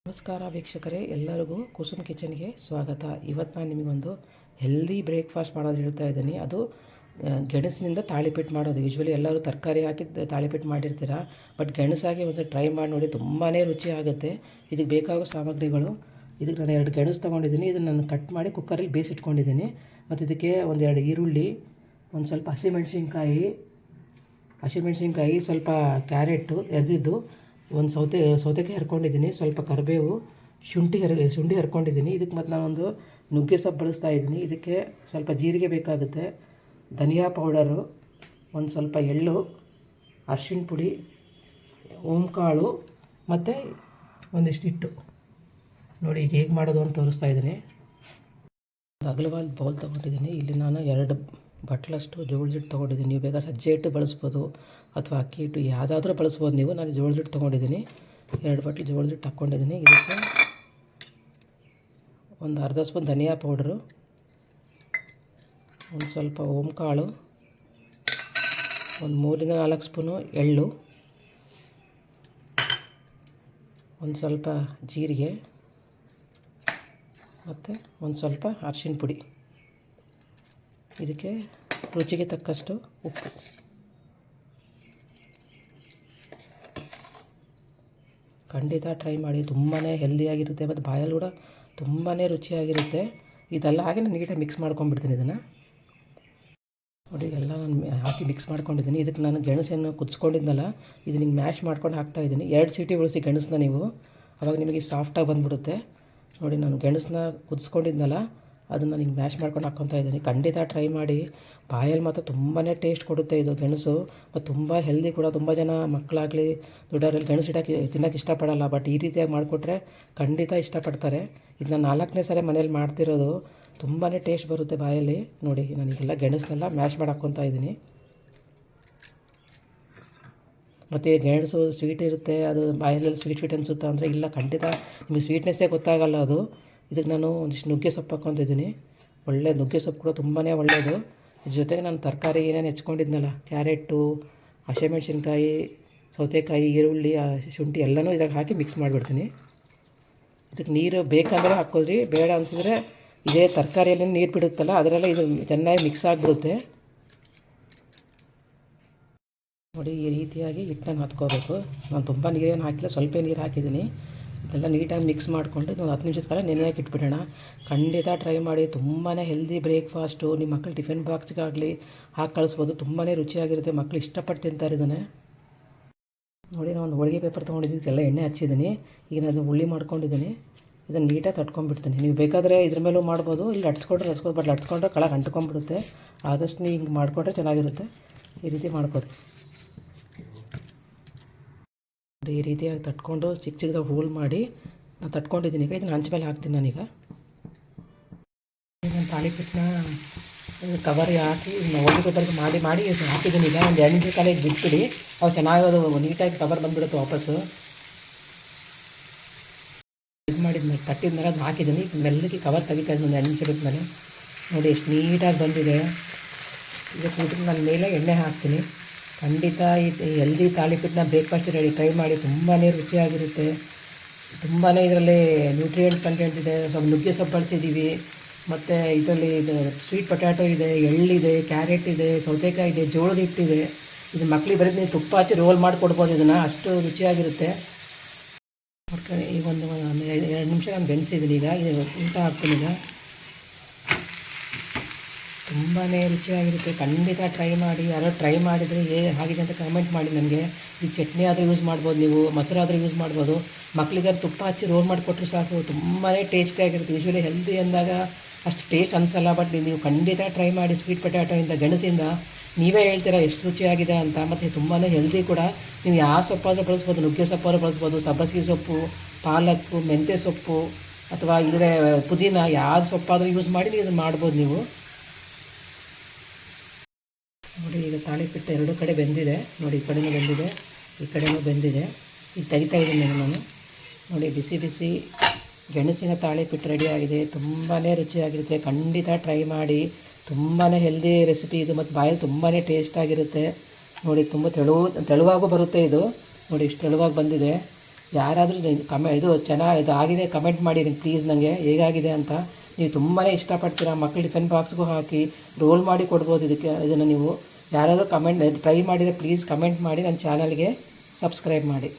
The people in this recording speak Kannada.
ನಮಸ್ಕಾರ ವೀಕ್ಷಕರೇ, ಎಲ್ಲರಿಗೂ ಕುಸುಮ್ ಕಿಚನ್ಗೆ ಸ್ವಾಗತ. ಇವತ್ತು ನಾನು ನಿಮಗೊಂದು ಹೆಲ್ದಿ ಬ್ರೇಕ್ಫಾಸ್ಟ್ ಮಾಡೋದು ಹೇಳ್ತಾ ಇದ್ದೀನಿ. ಅದು ಗೆಣಸಿನಿಂದ ತಾಳಿಪೀಠ ಮಾಡೋದು. ಯೂಶ್ವಲಿ ಎಲ್ಲರೂ ತರಕಾರಿ ಹಾಕಿದ್ದು ತಾಳಿಪೀಠ ಮಾಡಿರ್ತೀರ, ಬಟ್ ಗೆಣಸಾಗಿ ಒಂದು ಟ್ರೈ ಮಾಡಿ ನೋಡಿ, ತುಂಬಾ ರುಚಿ ಆಗುತ್ತೆ. ಇದಕ್ಕೆ ಬೇಕಾಗೋ ಸಾಮಗ್ರಿಗಳು: ಇದಕ್ಕೆ ನಾನು 2 ಗೆಣಸು ತೊಗೊಂಡಿದ್ದೀನಿ. ಇದನ್ನು ನಾನು ಕಟ್ ಮಾಡಿ ಕುಕ್ಕರಲ್ಲಿ ಬೇಯಿಸಿಟ್ಕೊಂಡಿದ್ದೀನಿ. ಮತ್ತು ಇದಕ್ಕೆ 1-2 ಈರುಳ್ಳಿ, ಒಂದು ಸ್ವಲ್ಪ ಹಸಿಮೆಣಸಿನ್ಕಾಯಿ, ಸ್ವಲ್ಪ ಕ್ಯಾರೆಟು ಎರ್ದಿದ್ದು, ಒಂದು ಸೌತೆಕಾಯಿ ಹರ್ಕೊಂಡಿದ್ದೀನಿ, ಸ್ವಲ್ಪ ಕರಿಬೇವು, ಶುಂಠಿ ಹರ್ಕೊಂಡಿದ್ದೀನಿ. ಇದಕ್ಕೆ ಮತ್ತು ನಾನೊಂದು ನುಗ್ಗೆ ಸೊಪ್ಪು ಬಳಸ್ತಾ ಇದ್ದೀನಿ. ಇದಕ್ಕೆ ಸ್ವಲ್ಪ ಜೀರಿಗೆ ಬೇಕಾಗುತ್ತೆ, ಧನಿಯಾ ಪೌಡರು, ಒಂದು ಸ್ವಲ್ಪ ಎಳ್ಳು, ಅರಿಶಿಣ ಪುಡಿ, ಓಂಕಾಳು ಮತ್ತು ಒಂದಿಷ್ಟು ಹಿಟ್ಟು. ನೋಡಿ ಈಗ ಹೇಗೆ ಮಾಡೋದು ಅಂತ ತೋರಿಸ್ತಾ ಇದ್ದೀನಿ. ಒಂದು ಅಗಲವಾದ ಬೌಲ್ ತೊಗೊಂಡಿದ್ದೀನಿ. ಇಲ್ಲಿ ನಾನು 2 ಬಟ್ಲಷ್ಟು ಜೋಳದ ಹಿಟ್ಟು ತೊಗೊಂಡಿದ್ದೀನಿ. ನೀವು ಬೇಕಾದ್ರೆ ಸಜ್ಜೆ ಹಿಟ್ಟು ಬಳಸ್ಬೋದು ಅಥವಾ ಅಕ್ಕಿ ಹಿಟ್ಟು ಯಾವುದಾದ್ರೂ ಬಳಸ್ಬೋದು ನೀವು. ನಾನು ಜೋಳದ ಹಿಟ್ಟು ತೊಗೊಂಡಿದ್ದೀನಿ. 2 ಬಟ್ಲು ಜೋಳದ ಹಿಟ್ಟು ಹಾಕ್ಕೊಂಡಿದ್ದೀನಿ. ಇದಕ್ಕೆ ಒಂದು ಅರ್ಧ ಸ್ಪೂನ್ ಧನಿಯಾ ಪೌಡ್ರು, ಒಂದು ಸ್ವಲ್ಪ ಓಂಕಾಳು, ಒಂದು 3-4 ಸ್ಪೂನು ಎಳ್ಳು, ಒಂದು ಸ್ವಲ್ಪ ಜೀರಿಗೆ ಮತ್ತು ಒಂದು ಸ್ವಲ್ಪ ಅರಿಶಿಣ ಪುಡಿ. ಇದಕ್ಕೆ ರುಚಿಗೆ ತಕ್ಕಷ್ಟು ಉಪ್ಪು. ಖಂಡಿತ ಟ್ರೈ ಮಾಡಿ, ತುಂಬಾ ಹೆಲ್ದಿಯಾಗಿರುತ್ತೆ ಮತ್ತು ಬಾಯಲ್ಲಿ ಕೂಡ ತುಂಬಾ ರುಚಿಯಾಗಿರುತ್ತೆ. ಇದೆಲ್ಲ ಹಾಗೆ ನಾನು ನೀಟಾಗಿ ಮಿಕ್ಸ್ ಮಾಡ್ಕೊಂಡ್ಬಿಡ್ತೀನಿ. ಇದನ್ನು ನೋಡಿ, ಎಲ್ಲ ನಾನು ಹಾಕಿ ಮಿಕ್ಸ್ ಮಾಡ್ಕೊಂಡಿದ್ದೀನಿ. ಇದಕ್ಕೆ ನಾನು ಗೆಣಸನ್ನು ಕುದಿಸ್ಕೊಂಡಿದ್ನಲ್ಲ, ಇದನ್ನ ಹಿಂಗೆ ಮ್ಯಾಶ್ ಮಾಡ್ಕೊಂಡು ಹಾಕ್ತಾಯಿದ್ದೀನಿ. 2 ಸೀಟಿ ಉಳಿಸಿ ಗೆಣಸನ್ನ ನೀವು, ಆವಾಗ ನಿಮಗೆ ಸಾಫ್ಟಾಗಿ ಬಂದುಬಿಡುತ್ತೆ. ನೋಡಿ, ನಾನು ಗೆಣಸನ್ನ ಕುದಿಸ್ಕೊಂಡಿದ್ನಲ್ಲ, ಅದನ್ನು ಹಿಂಗೆ ಮ್ಯಾಶ್ ಮಾಡ್ಕೊಂಡು ಹಾಕ್ಕೊತಾ ಇದ್ದೀನಿ. ಖಂಡಿತ ಟ್ರೈ ಮಾಡಿ, ಬಾಯಲ್ಲಿ ಮಾತ್ರ ತುಂಬಾ ಟೇಸ್ಟ್ ಕೊಡುತ್ತೆ ಇದು ಗೆಣಸು. ಮತ್ತು ತುಂಬ ಹೆಲ್ದಿ ಕೂಡ. ತುಂಬ ಜನ ಮಕ್ಕಳಾಗಲಿ ದೊಡ್ಡವರಲ್ಲಿ ಗೆಣಸು ತಿನ್ನೋಕ್ಕೆ ಇಷ್ಟಪಡಲ್ಲ, ಬಟ್ ಈ ರೀತಿಯಾಗಿ ಮಾಡಿಕೊಟ್ರೆ ಖಂಡಿತ ಇಷ್ಟಪಡ್ತಾರೆ. ಇದನ್ನ 4ನೇ ಸಲ ಮನೇಲಿ ಮಾಡ್ತಿರೋದು. ತುಂಬಾ ಟೇಸ್ಟ್ ಬರುತ್ತೆ ಬಾಯಲ್ಲಿ. ನೋಡಿ, ನನಗೆಲ್ಲ ಗೆಣಸನ್ನೆಲ್ಲ ಮ್ಯಾಶ್ ಮಾಡಿ ಹಾಕ್ಕೊತಾ ಇದ್ದೀನಿ. ಮತ್ತು ಗೆಣಸು ಸ್ವೀಟ್ ಇರುತ್ತೆ, ಅದು ಬಾಯಲ್ಲೆಲ್ಲ ಸ್ವೀಟ್ ಅನಿಸುತ್ತೆ ಅಂದರೆ ಇಲ್ಲ, ಖಂಡಿತ ನಿಮಗೆ ಸ್ವೀಟ್ನೆಸ್ಸೇ ಗೊತ್ತಾಗಲ್ಲ ಅದು. ಇದಕ್ಕೆ ನಾನು ಒಂದಿಷ್ಟು ನುಗ್ಗೆ ಸೊಪ್ಪು ಹಾಕ್ಕೊತಿದ್ದೀನಿ. ಒಳ್ಳೆ ನುಗ್ಗೆ ಸೊಪ್ಪು ಕೂಡ ತುಂಬಾ ಒಳ್ಳೆಯದು. ಇದ್ರ ಜೊತೆಗೆ ನಾನು ತರಕಾರಿ ಏನೇನು ಹೆಚ್ಕೊಂಡಿದ್ನಲ್ಲ, ಕ್ಯಾರೆಟು, ಹಸಿಮೆಣಸಿನ್ಕಾಯಿ, ಸೌತೆಕಾಯಿ, ಈರುಳ್ಳಿ, ಶುಂಠಿ ಎಲ್ಲನೂ ಇದ್ರಾಗ ಹಾಕಿ ಮಿಕ್ಸ್ ಮಾಡಿಬಿಡ್ತೀನಿ. ಇದಕ್ಕೆ ನೀರು ಬೇಕಂದರೆ ಹಾಕ್ಕೋದ್ರಿ, ಬೇಡ ಅನಿಸಿದ್ರೆ ಇದೇ ತರಕಾರಿಯಲ್ಲಿ ನೀರು ಬಿಡುತ್ತಲ್ಲ, ಅದರೆಲ್ಲ ಇದು ಚೆನ್ನಾಗಿ ಮಿಕ್ಸ್ ಆಗಿಬಿಡುತ್ತೆ. ನೋಡಿ, ಈ ರೀತಿಯಾಗಿ ಹಿಟ್ಟನ್ನು ಹತ್ಕೋಬೇಕು. ನಾನು ತುಂಬ ನೀರೇನು ಹಾಕಿಲ್ಲ, ಸ್ವಲ್ಪ ನೀರು ಹಾಕಿದ್ದೀನಿ. ಇದೆಲ್ಲ ನೀಟಾಗಿ ಮಿಕ್ಸ್ ಮಾಡಿಕೊಂಡು ಒಂದು 10 ನಿಮಿಷದ ಕಾಲ ನೆನೆಯಾಗಿ ಇಟ್ಬಿಡೋಣ. ಖಂಡಿತ ಟ್ರೈ ಮಾಡಿ, ತುಂಬಾ ಹೆಲ್ದಿ ಬ್ರೇಕ್ಫಾಸ್ಟು. ನಿಮ್ಮ ಮಕ್ಕಳು ಟಿಫಿನ್ ಬಾಕ್ಸ್ಗಾಗಲಿ ಹಾಕಿ ಕಳಿಸ್ಬೋದು. ತುಂಬಾ ರುಚಿಯಾಗಿರುತ್ತೆ, ಮಕ್ಕಳು ಇಷ್ಟಪಟ್ಟು ತಿಂತಾರೆ ಇದನ್ನು. ನೋಡಿ, ನಾನು ಒಂದು ಹೋಳಿಗೆ ಪೇಪರ್ ತೊಗೊಂಡಿದ್ದಕ್ಕೆಲ್ಲ ಎಣ್ಣೆ ಹಚ್ಚಿದ್ದೀನಿ. ಈಗ ನಾನು ಹುಳಿ ಮಾಡ್ಕೊಂಡಿದ್ದೀನಿ. ಇದನ್ನು ನೀಟಾಗಿ ತಟ್ಕೊಂಡ್ಬಿಡ್ತೀನಿ. ನೀವು ಬೇಕಾದರೆ ಇದ್ರ ಮೇಲೂ ಮಾಡ್ಬೋದು, ಇಲ್ಲಿ ಲಟ್ಸ್ಕೊಡ್ಬೋದು, ಬಟ್ ಲಟ್ಸ್ಕೊಂಡ್ರೆ ಕೆಳಗೆ ಅಂಟ್ಕೊಂಡ್ಬಿಡುತ್ತೆ. ಆದಷ್ಟು ನೀವು ಹಿಂಗೆ ಮಾಡಿಕೊಂಡ್ರೆ ಚೆನ್ನಾಗಿರುತ್ತೆ. ಈ ರೀತಿ ಮಾಡ್ಕೊಡಿ. ಈ ರೀತಿಯಾಗಿ ತಟ್ಕೊಂಡು ಚಿಕ್ಕದಾಗಿ ಹೋಲ್ ಮಾಡಿ ನಾನು ತಟ್ಕೊಂಡಿದ್ದೀನಿ. ಈಗ ಇದನ್ನು ಹಂಚ ಮೇಲೆ ಹಾಕ್ತೀನಿ. ನಾನೀಗ ನಾನು ತಾಳಿಪೀಠನ ಕವರ್ ಹಾಕಿ ಹೋಳಿಗೆ ಪೇಪರ್ಗೆ ಮಾಡಿ ಹಾಕಿದ್ದೀನಿ. ಈಗ ಒಂದು 2 ನಿಮಿಷ ಕಾಲ ಈಗ ಬಿಟ್ಬಿಡಿ, ಅವು ಚೆನ್ನಾಗೋದು ನೀಟಾಗಿ ಕವರ್ ಬಂದುಬಿಡುತ್ತೆ ವಾಪಸ್ಸು. ಇದು ಮಾಡಿದ್ಮೇಲೆ ತಟ್ಟಿದ್ಮೇಲೆ ಅದನ್ನ ಹಾಕಿದ್ದೀನಿ. ಈಗ ಮೆಲ್ಲಗೆ ಕವರ್ ತೆಗಿತಾ ಇದ್ದೀನಿ. ಒಂದು 2 ನಿಮಿಷ ಬಿಟ್ಮೇಲೆ ನೋಡಿ ಎಷ್ಟು ನೀಟಾಗಿ ಬಂದಿದೆ. ಇದಕ್ಕೆ ನಾನು ಮೇಲೆ ಎಣ್ಣೆ ಹಾಕ್ತೀನಿ. ಖಂಡಿತ ಈ ಹೆಲ್ದಿ ತಾಳಿಪೀಠನ ಬ್ರೇಕ್ಫಾಸ್ಟ್ ರೆಡಿ ಟ್ರೈ ಮಾಡಿ. ತುಂಬಾ ರುಚಿಯಾಗಿರುತ್ತೆ. ತುಂಬಾ ಇದರಲ್ಲಿ ನ್ಯೂಟ್ರಿಯೆಂಟ್ ಕಂಟೆಂಟ್ ಇದೆ. ಸ್ವಲ್ಪ ನುಗ್ಗೆ ಸೊಪ್ಪು ಬಳಸಿದ್ದೀವಿ. ಮತ್ತು ಇದರಲ್ಲಿ ಇದು ಸ್ವೀಟ್ ಪೊಟ್ಯಾಟೊ ಇದೆ, ಎಳ್ಳಿದೆ, ಕ್ಯಾರೆಟ್ ಇದೆ, ಸೌತೆಕಾಯಿ ಇದೆ, ಜೋಳದ ಹಿಟ್ಟಿದೆ. ಇದು ಮಕ್ಕಳಿಗೆ ಬರೀ ನೀವು ತುಪ್ಪ ಹಚ್ಚಿ ರೋಲ್ ಮಾಡಿಕೊಡ್ಬೋದು. ಇದನ್ನು ಅಷ್ಟು ರುಚಿಯಾಗಿರುತ್ತೆ. ಈಗ ಒಂದು 2 ನಿಮಿಷ ನಾನು ಬೆಳೆಸಿದ್ದೀನಿ. ಈಗ ಇದು ಊಟ ಹಾಕ್ತೀನಿ. ಈಗ ತುಂಬಾ ರುಚಿಯಾಗಿರುತ್ತೆ. ಖಂಡಿತ ಟ್ರೈ ಮಾಡಿ. ಯಾರೋ ಟ್ರೈ ಮಾಡಿದರೆ ಆಗಿದೆ ಅಂತ ಕಮೆಂಟ್ ಮಾಡಿ ನನಗೆ. ಈ ಚಟ್ನಿ ಆದರೂ ಯೂಸ್ ಮಾಡ್ಬೋದು, ನೀವು ಮೊಸರಾದರೂ ಯೂಸ್ ಮಾಡ್ಬೋದು. ಮಕ್ಕಳಿಗೆ ತುಪ್ಪ ಹಚ್ಚಿ ರೋಲ್ ಮಾಡಿಕೊಟ್ರೆ ಸಾಕು, ತುಂಬಾ ಟೇಸ್ಟಿಯಾಗಿರುತ್ತೆ. ಯೂಶ್ವಲಿ ಹೆಲ್ದಿ ಅಂದಾಗ ಅಷ್ಟು ಟೇಸ್ಟ್ ಅನಿಸಲ್ಲ, ಬಟ್ ನೀವು ಖಂಡಿತ ಟ್ರೈ ಮಾಡಿ. ಸ್ವೀಟ್ ಪೊಟ್ಯಾಟೊಯಿಂದ, ಗೆಣಸಿಂದ ನೀವೇ ಹೇಳ್ತೀರಾ ಎಷ್ಟು ರುಚಿಯಾಗಿದೆ ಅಂತ. ಮತ್ತು ತುಂಬಾ ಹೆಲ್ದಿ ಕೂಡ. ನೀವು ಯಾವ ಸೊಪ್ಪಾದರೂ ಬಳಸ್ಬೋದು, ನುಗ್ಗೆ ಸೊಪ್ಪಾದರೂ ಬಳಸ್ಬೋದು, ಸಬ್ಬಸಿಗೆ ಸೊಪ್ಪು, ಪಾಲಕ್ಕು, ಮೆಂತ್ಯ ಸೊಪ್ಪು ಅಥವಾ ಇಲ್ಲದೆ ಪುದೀನ, ಯಾವ್ದು ಸೊಪ್ಪಾದರೂ ಯೂಸ್ ಮಾಡಿ ನೀವು ಇದನ್ನು ಮಾಡ್ಬೋದು ನೀವು. ನೋಡಿ, ಈಗ ತಾಳಿಪೀಠ 2 ಕಡೆ ಬೆಂದಿದೆ. ನೋಡಿ, ಈ ಕಡೆನೂ ಬೆಂದಿದೆ, ಈ ಕಡೆನೂ ಬೆಂದಿದೆ. ಈಗ ತೆಗಿತಾ ಇದ್ದೀನಿ ನಾನು. ನೋಡಿ, ಬಿಸಿ ಬಿಸಿ ಗೆಣಸಿನ ತಾಳಿಪೀಠ ರೆಡಿಯಾಗಿದೆ. ತುಂಬಾ ರುಚಿಯಾಗಿರುತ್ತೆ. ಖಂಡಿತ ಟ್ರೈ ಮಾಡಿ. ತುಂಬಾ ಹೆಲ್ದಿ ರೆಸಿಪಿ ಇದು, ಮತ್ತು ಬಾಯಲ್ಲಿ ತುಂಬಾ ಟೇಸ್ಟಾಗಿರುತ್ತೆ. ನೋಡಿ, ತುಂಬ ತೆಳುವಾಗೂ ಬರುತ್ತೆ ಇದು. ನೋಡಿ, ಇಷ್ಟು ತೆಳುವಾಗಿ ಬಂದಿದೆ. ಯಾರಾದರೂ ಇದು ಚೆನ್ನಾಗಿ ಇದು ಆಗಿದೆ ಕಮೆಂಟ್ ಮಾಡಿರಿ ಪ್ಲೀಸ್ ನನಗೆ ಹೇಗಾಗಿದೆ ಅಂತ. ನೀವು ತುಂಬಾ ಇಷ್ಟಪಡ್ತೀರಾ. ಮಕ್ಕಳು ಟಿಫನ್ ಬಾಕ್ಸ್ಗೂ ಹಾಕಿ ರೋಲ್ ಮಾಡಿ ಕೊಡ್ಬೋದು ಇದನ್ನು ನೀವು. ಯಾರಾದರೂ ಟ್ರೈ ಮಾಡಿದರೆ ಪ್ಲೀಸ್ ಕಮೆಂಟ್ ಮಾಡಿ, ನನ್ನ ಚಾನಲ್ಗೆ ಸಬ್ಸ್ಕ್ರೈಬ್ ಮಾಡಿ.